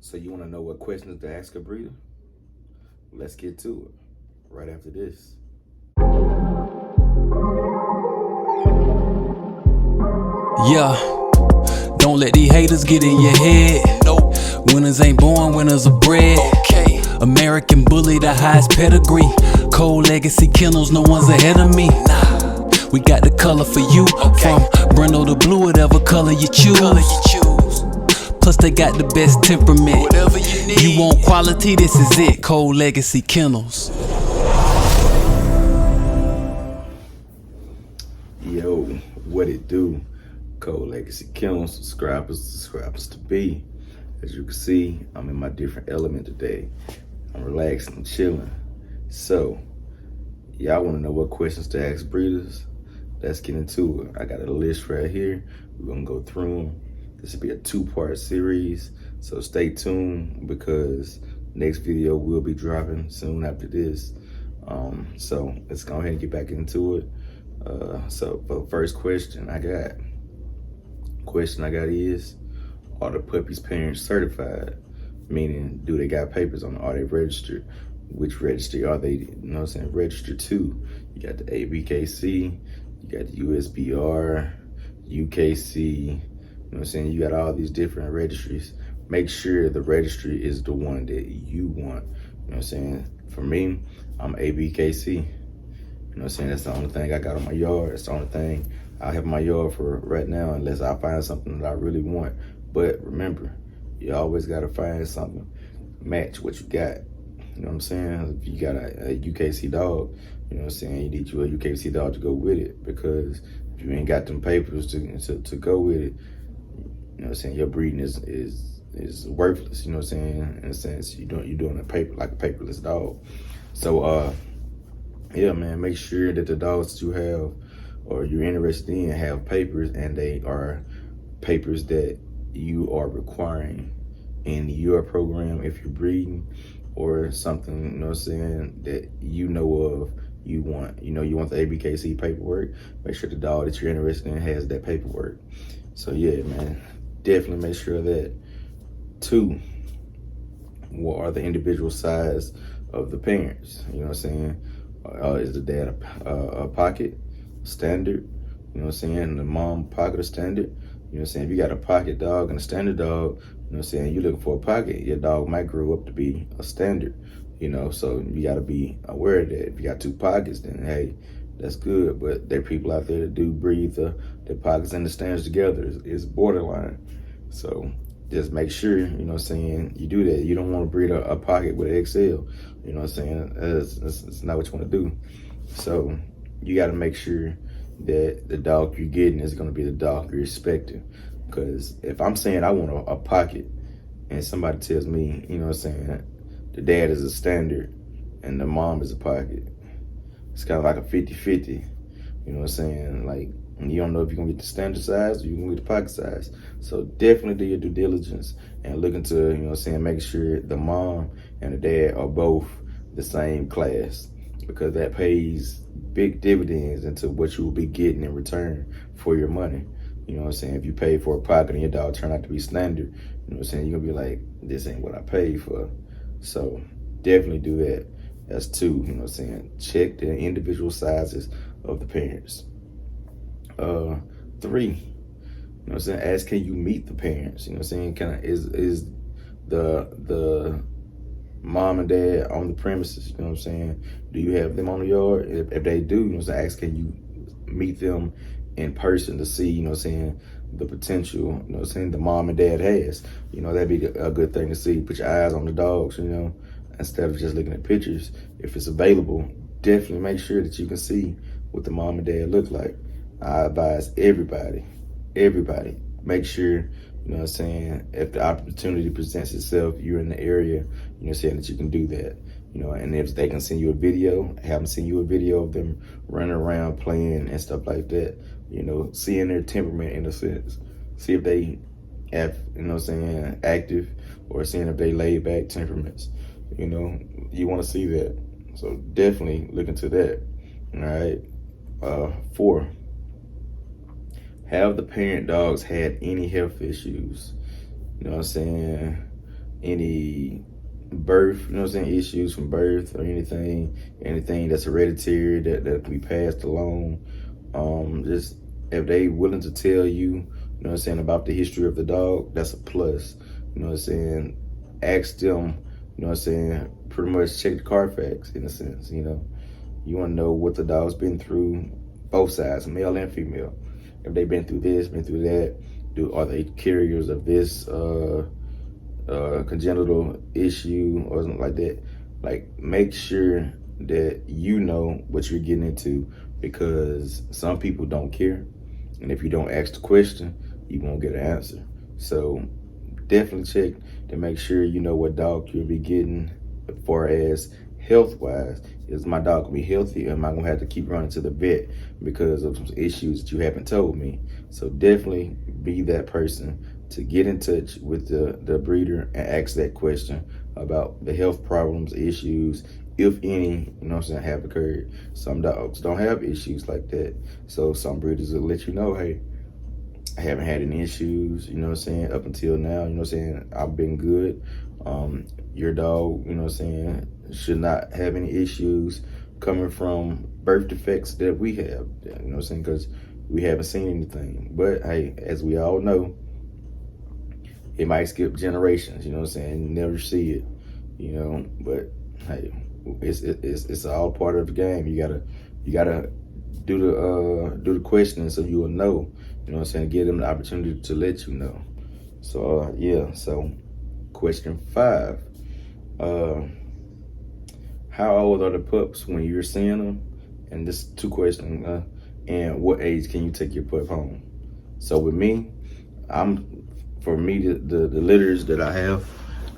So you want to know what questions to ask a breeder? Let's get to it right after this. Yeah, don't let these haters get in your head. Nope. Winners ain't born, winners are bred. Okay. American bully, the highest pedigree. Cold legacy kennels, no one's ahead of me. Nah. We got the color for you. Okay. From Brindle to blue, whatever color you choose. Plus they got the best temperament. Whatever you need. You want quality, this is it. Cold legacy kennels. Yo, what it do? Cold Legacy Kennels, subscribers to be. As you can see, I'm in my different element today. I'm relaxing, I'm chilling. So, y'all want to know what questions to ask breeders? Let's get into it. I got a list right here. We're gonna go through them. This will be a 2-part series, so stay tuned because next video will be dropping soon after this. So let's go ahead and get back into it. So for the first question I got is, are the puppies' parents certified? Meaning, do they got papers on them? Are they registered? Which registry are they, you know what I'm saying, registered to? You got the ABKC, you got the USBR, UKC, you know what I'm saying? You got all these different registries. Make sure the registry is the one that you want. You know what I'm saying? For me, I'm ABKC. You know what I'm saying? That's the only thing I got on my yard. That's the only thing I have in my yard for right now, unless I find something that I really want. But remember, you always gotta find something match what you got. You know what I'm saying? If you got a UKC dog, you know what I'm saying, you need you a UKC dog to go with it, because if you ain't got them papers to go with it, you know what I'm saying, your breeding is worthless, you know what I'm saying? In a sense, you're doing a paperless dog. So yeah, man, make sure that the dogs that you have or you're interested in have papers, and they are papers that you are requiring in your program if you're breeding, or something, you know what I'm saying, that you know of, you want. You know, you want the ABKC paperwork. Make sure the dog that you're interested in has that paperwork. So yeah, man, definitely make sure of that. 2, what are the individual size of the parents? You know what I'm saying? Is the dad a pocket, standard? You know what I'm saying? The mom pocket or standard? You know what I'm saying? If you got a pocket dog and a standard dog, you know what I'm saying, you're looking for a pocket, your dog might grow up to be a standard, you know, so you gotta be aware of that. If you got 2 pockets, then hey, that's good, but there are people out there that do breed the pockets and the standards together. It's borderline. So just make sure, you know what I'm saying, you do that. You don't want to breed a pocket with an XL, you know what I'm saying? That's not what you want to do. So you got to make sure that the dog you're getting is going to be the dog you're expecting. Because if I'm saying I want a pocket, and somebody tells me, you know what I'm saying, the dad is a standard and the mom is a pocket, it's kind of like a 50-50, you know what I'm saying? Like, you don't know if you're gonna get the standard size or you're gonna get the pocket size. So definitely do your due diligence and look into, you know what I'm saying, make sure the mom and the dad are both the same class, because that pays big dividends into what you will be getting in return for your money. You know what I'm saying? If you pay for a pocket and your dog turn out to be standard, you know what I'm saying, you're gonna be like, this ain't what I paid for. So definitely do that. That's 2, you know what I'm saying? Check the individual sizes of the parents. 3, you know what I'm saying, ask, can you meet the parents? You know what I'm saying? Is the mom and dad on the premises? You know what I'm saying? Do you have them on the yard? If they do, you know what I'm saying, ask, can you meet them in person to see, you know what I'm saying, the potential, you know what I'm saying, the mom and dad has. You know, that'd be a good thing to see. Put your eyes on the dogs, you know, instead of just looking at pictures. If it's available, definitely make sure that you can see what the mom and dad look like. I advise everybody, make sure, you know what I'm saying, if the opportunity presents itself, you're in the area, you know what I'm saying, that you can do that. You know, and if they can send you a video, have them send you a video of them running around playing and stuff like that, you know, seeing their temperament in a sense. See if they have, you know what I'm saying, active, or seeing if they laid back temperaments. You know, you want to see that. So definitely look into that. All right. 4, have the parent dogs had any health issues? You know what I'm saying? any birth, issues from birth or anything that's hereditary that we passed along. Just if they willing to tell you, about the history of the dog, that's a plus. Ask them, pretty much check the Carfax in a sense, You want to know what the dog's been through, both sides, male and female. If they've been through this, been through that, are they carriers of this congenital issue or something like that? Like, make sure that you know what you're getting into, because some people don't care. And if you don't ask the question, you won't get an answer. So definitely check to make sure you know what dog you'll be getting as far as health-wise. Is my dog gonna be healthy, or am I gonna have to keep running to the vet because of some issues that you haven't told me? So definitely be that person to get in touch with the breeder and ask that question about the health problems, issues, if any, have occurred. Some dogs don't have issues like that. So some breeders will let you know, hey, I haven't had any issues, up until now, I've been good. Your dog, should not have any issues coming from birth defects that we have, because we haven't seen anything. But hey, as we all know, it might skip generations, never see it, but hey, it's all part of the game. You gotta do the questioning so you will know, give them the opportunity to let you know. So yeah, so question 5, how old are the pups when you're seeing them? And this 2 questions, and what age can you take your pup home? So with me, the litters that I have,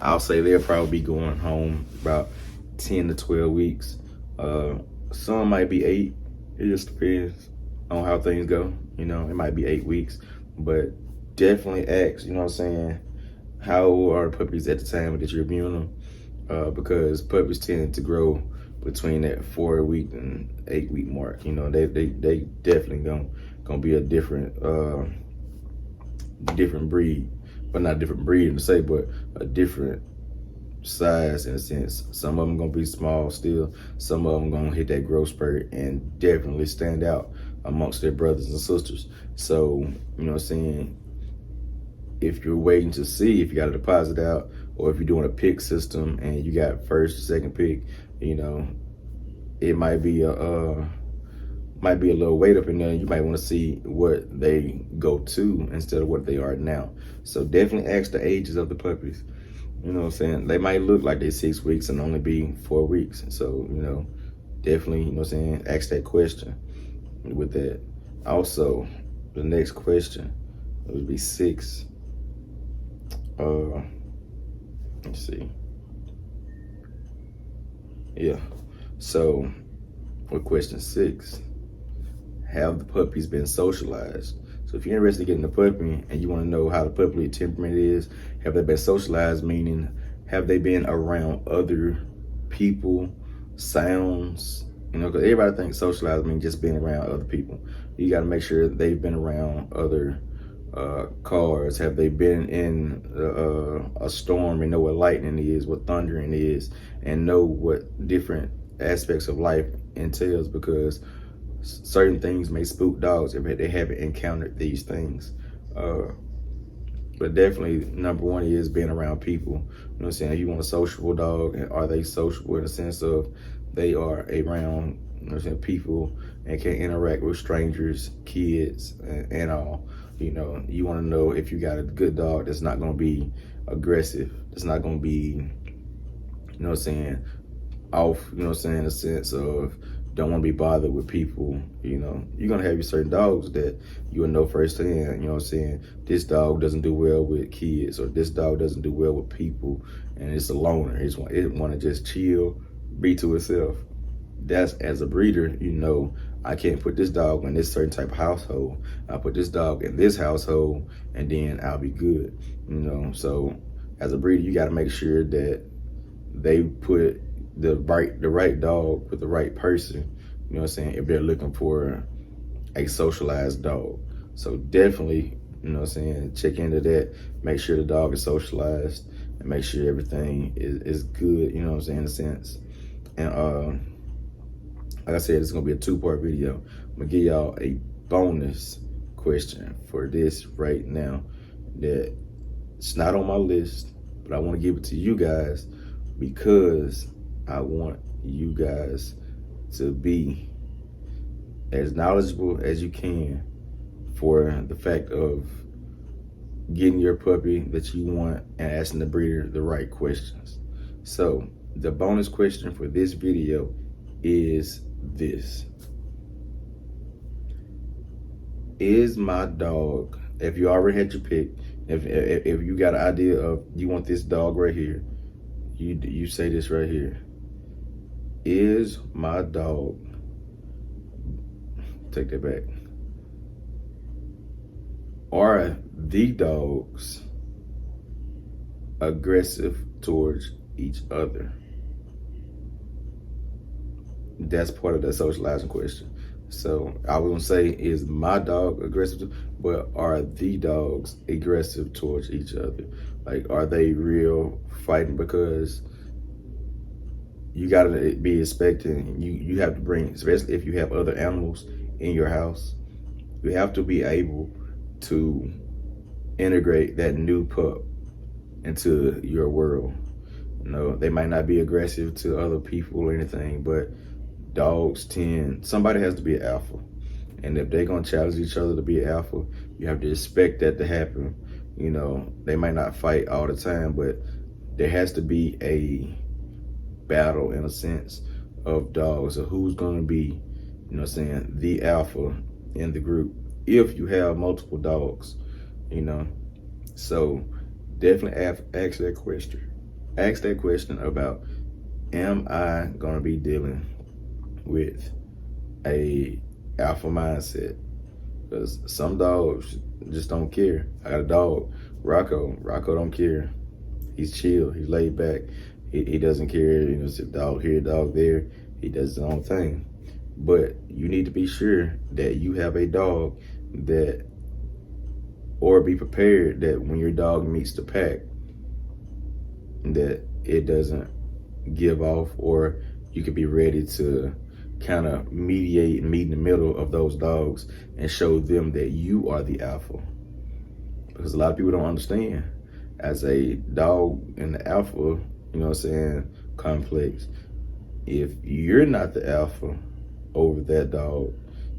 I'll say they'll probably be going home about 10 to 12 weeks. Some might be 8. It just depends on how things go. It might be 8 weeks, but definitely ask, how old are the puppies at the time that you're viewing them? Because puppies tend to grow between that 4-week and 8-week mark. They definitely gonna be a different breed, but not different breed to say, but a different size in a sense. Some of them gonna be small still. Some of them gonna hit that growth spurt and definitely stand out amongst their brothers and sisters. So, if you're waiting to see if you got a deposit out, or if you're doing a pick system and you got first, second pick, it might be a little weight up in there. You might want to see what they go to instead of what they are now. So definitely ask the ages of the puppies. They might look like they're 6 weeks and only be 4 weeks. So, definitely, ask that question with that. Also, the next question would be 6. Let's see. Yeah. So, with question 6, have the puppies been socialized? So if you're interested in getting a puppy and you want to know how the puppy temperament is, have they been socialized, meaning have they been around other people, sounds, because everybody thinks socialized means just being around other people. You got to make sure they've been around other cars. Have they been in a storm and know what lightning is, what thundering is, and know what different aspects of life entails, because certain things may spook dogs if they haven't encountered these things. But definitely number 1 is being around people. If you want a sociable dog, are they sociable in the sense of they are around people and can interact with strangers, kids, and all. You want to know if you got a good dog that's not going to be aggressive, that's not going to be, off, in a sense of don't want to be bothered with people. You're going to have your certain dogs that you will know firsthand, this dog doesn't do well with kids, or this dog doesn't do well with people, and it's a loner. It want to just chill, be to itself. That's, as a breeder, I can't put this dog in this certain type of household. I'll put this dog in this household, and then I'll be good. So as a breeder, you got to make sure that they put the right dog with the right person, if they're looking for a socialized dog. So definitely, check into that, make sure the dog is socialized. and make sure everything is good, you know what I'm saying, in a sense. And like I said, it's gonna be a 2-part video. I'm gonna give y'all a bonus question for this right now that it's not on my list, but I want to give it to you guys because I want you guys to be as knowledgeable as you can for the fact of getting your puppy that you want and asking the breeder the right questions. So the bonus question for this video is this: is my dog, if you already had your pick, if you got an idea of you want this dog right here, you say this right here: is my dog, take that back, are the dogs aggressive towards each other? That's part of the socializing question. So I was gonna say, is my dog aggressive, but are the dogs aggressive towards each other? Like, are they real fighting? Because you gotta be expecting, you have to bring, especially if you have other animals in your house, you have to be able to integrate that new pup into your world. You know, they might not be aggressive to other people or anything, but dogs somebody has to be an alpha. And if they're gonna challenge each other to be an alpha, you have to expect that to happen. You know, they might not fight all the time, but there has to be a battle, in a sense, of dogs, of who's gonna be, you know what I'm saying, the alpha in the group, if you have multiple dogs, you know. So definitely ask that question. Ask that question about, am I gonna be dealing with a alpha mindset? Because some dogs just don't care. I got a dog, Rocco don't care. He's chill, he's laid back. He doesn't care, you know, if dog here, dog there, he does his own thing. But you need to be sure that you have a dog that, or be prepared that when your dog meets the pack, that it doesn't give off, or you could be ready to kind of mediate and meet in the middle of those dogs and show them that you are the alpha. Because a lot of people don't understand, as a dog in the alpha, you know what I'm saying, complex, if you're not the alpha over that dog,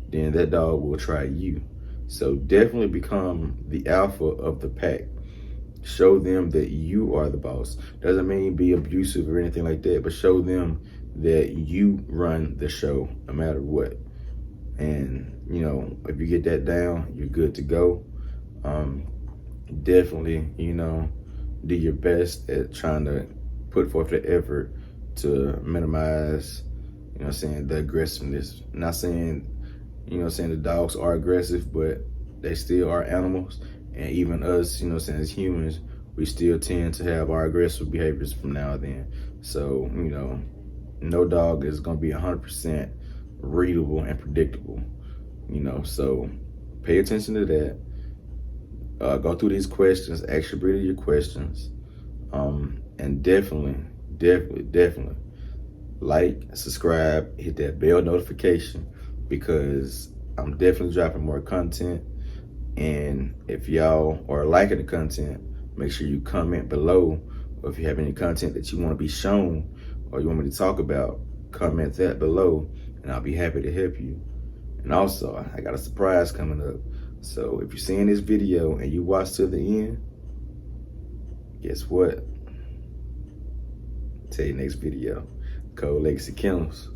then that dog will try you. So definitely become the alpha of the pack. Show them that you are the boss. Doesn't mean be abusive or anything like that, but show them that you run the show no matter what. And, you know, if you get that down, you're good to go. Definitely, you know, do your best at trying to put forth the effort to minimize, you know what I'm saying, the aggressiveness. I'm not saying, you know what I'm saying, the dogs are aggressive, but they still are animals. And even us, you know what I'm saying, as humans, we still tend to have our aggressive behaviors from now and then. So, you know, no dog is gonna be 100% readable and predictable, you know, so pay attention to that. Go through these questions, ask your breeder your questions, and definitely like, subscribe, hit that bell notification, because I'm definitely dropping more content. And if y'all are liking the content, make sure you comment below, or if you have any content that you want to be shown or you want me to talk about, comment that below and I'll be happy to help you. And also, I got a surprise coming up. So if you're seeing this video and you watch to the end, guess what? Till your next video. Legacy Kennels.